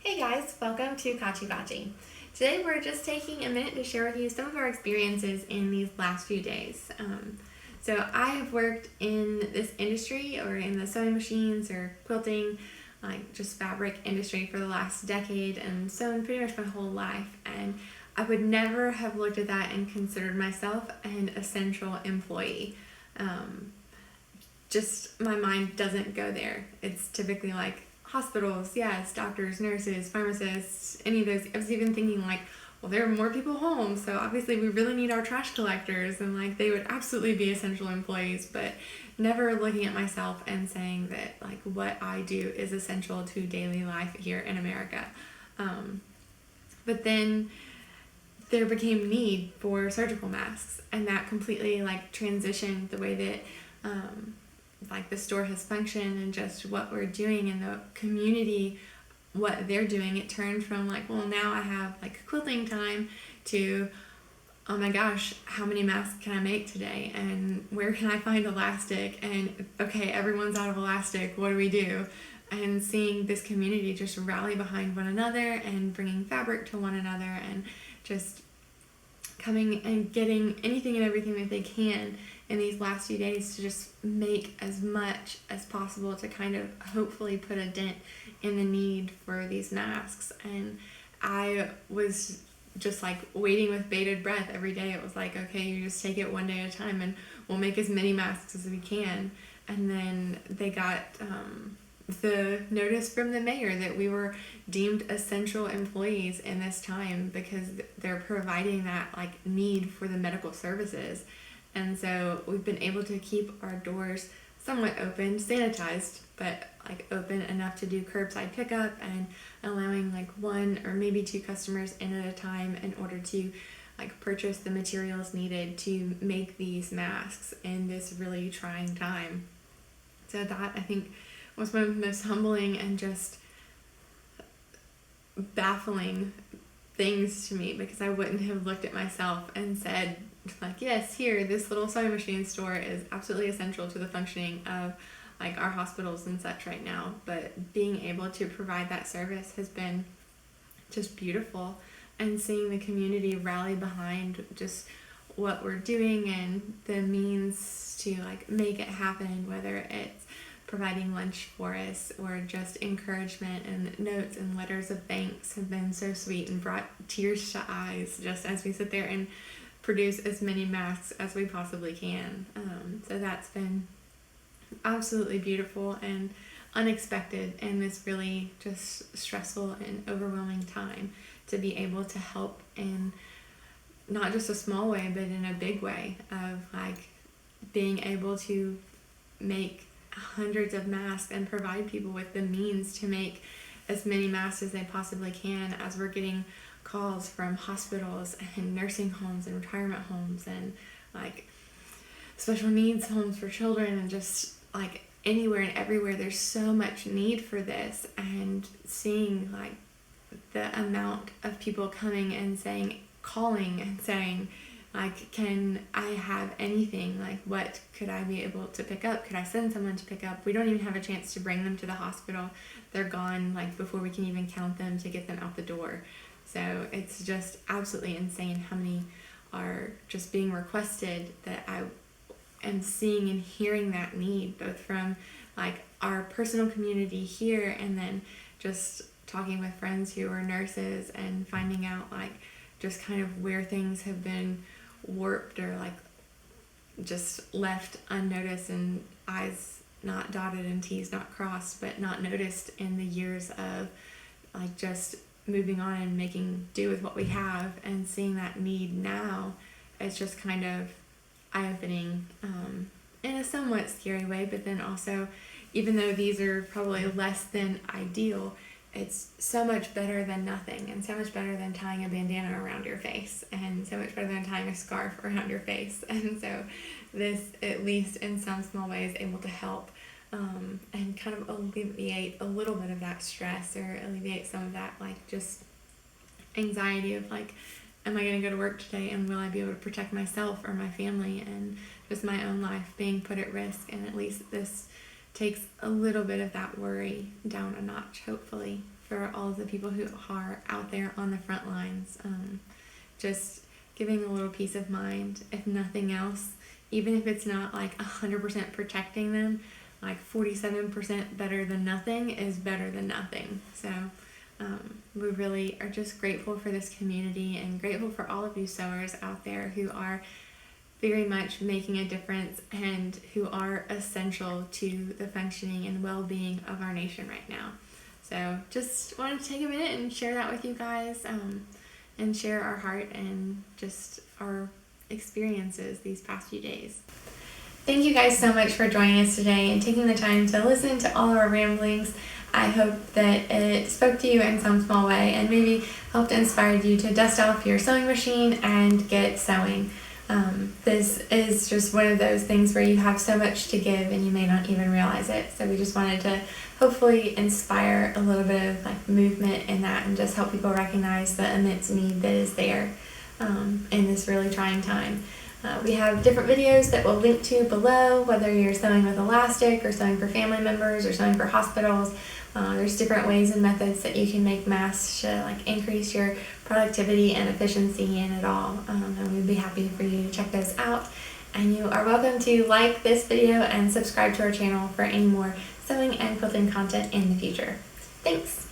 Hey guys, welcome to Kachi Bachi. Today we're just taking a minute to share with you some of our experiences in these last few days. So I have worked in this industry or in the sewing machines or quilting, like just fabric industry for the last decade and sewn pretty much my whole life. And I would never have looked at that and considered myself an essential employee. Just my mind doesn't go there. It's typically like hospitals, yes, doctors, nurses, pharmacists, any of those. I was even thinking like, well, there are more people home, so obviously we really need our trash collectors, and like they would absolutely be essential employees, but never looking at myself and saying that like what I do is essential to daily life here in America. But then there became need for surgical masks, and that completely like transitioned the way that like the store has functioned and just what we're doing in the community, what they're doing. It turned from like, well, now I have like quilting time to, oh my gosh, how many masks can I make today? And where can I find elastic? And okay, everyone's out of elastic. What do we do? And seeing this community just rally behind one another and bringing fabric to one another and just coming and getting anything and everything that they can in these last few days to just make as much as possible to kind of hopefully put a dent in the need for these masks. And I was just like waiting with bated breath every day. It was like, okay, you just take it one day at a time and we'll make as many masks as we can. And then they got the notice from the mayor that we were deemed essential employees in this time because they're providing that like need for the medical services. And so we've been able to keep our doors somewhat open, sanitized, but like open enough to do curbside pickup and allowing like one or maybe two customers in at a time in order to like purchase the materials needed to make these masks in this really trying time. So that I think was one of the most humbling and just baffling things to me, because I wouldn't have looked at myself and said like, yes, here, this little sewing machine store is absolutely essential to the functioning of like our hospitals and such right now. But being able to provide that service has been just beautiful, and seeing the community rally behind just what we're doing and the means to like make it happen, whether it's providing lunch for us or just encouragement and notes and letters of thanks, have been so sweet and brought tears to eyes just as we sit there and produce as many masks as we possibly can. So that's been absolutely beautiful and unexpected in this really just stressful and overwhelming time, to be able to help in not just a small way but in a big way, of like being able to make hundreds of masks and provide people with the means to make as many masks as they possibly can, as we're getting calls from hospitals and nursing homes and retirement homes and like special needs homes for children, and just like anywhere and everywhere there's so much need for this. And seeing like the amount of people coming and saying, calling and saying like, can I have anything? Like, what could I be able to pick up? Could I send someone to pick up? We don't even have a chance to bring them to the hospital. They're gone like before we can even count them to get them out the door. So it's just absolutely insane how many are just being requested, that I am seeing and hearing that need, both from like our personal community here and then just talking with friends who are nurses and finding out like just kind of where things have been warped or like just left unnoticed and I's not dotted and T's not crossed, but not noticed in the years of like just moving on and making do with what we have. And seeing that need now, it's just kind of eye-opening in a somewhat scary way, but then also, even though these are probably less than ideal, it's so much better than nothing, and so much better than tying a bandana around your face, and so much better than tying a scarf around your face. And so this, at least in some small way, is able to help and kind of alleviate a little bit of that stress, or alleviate some of that like just anxiety of like, am I going to go to work today and will I be able to protect myself or my family, and just my own life being put at risk. And at least this takes a little bit of that worry down a notch, hopefully. for all of the people who are out there on the front lines. Just giving a little peace of mind, if nothing else, even if it's not like 100% protecting them, like 47% better than nothing is better than nothing. So we really are just grateful for this community and grateful for all of you sewers out there who are very much making a difference and who are essential to the functioning and well-being of our nation right now. So just wanted to take a minute and share that with you guys, and share our heart and just our experiences these past few days. Thank you guys so much for joining us today and taking the time to listen to all of our ramblings. I hope that it spoke to you in some small way and maybe helped inspire you to dust off your sewing machine and get sewing. This is just one of those things where you have so much to give and you may not even realize it. So we just wanted to hopefully inspire a little bit of like movement in that and just help people recognize the immense need that is there in this really trying time. We have different videos that we'll link to below, whether you're sewing with elastic or sewing for family members or sewing for hospitals. There's different ways and methods that you can make masks to like increase your productivity and efficiency in it all. And we'd be happy for you to check those out. And you are welcome to like this video and subscribe to our channel for any more sewing and quilting content in the future. Thanks!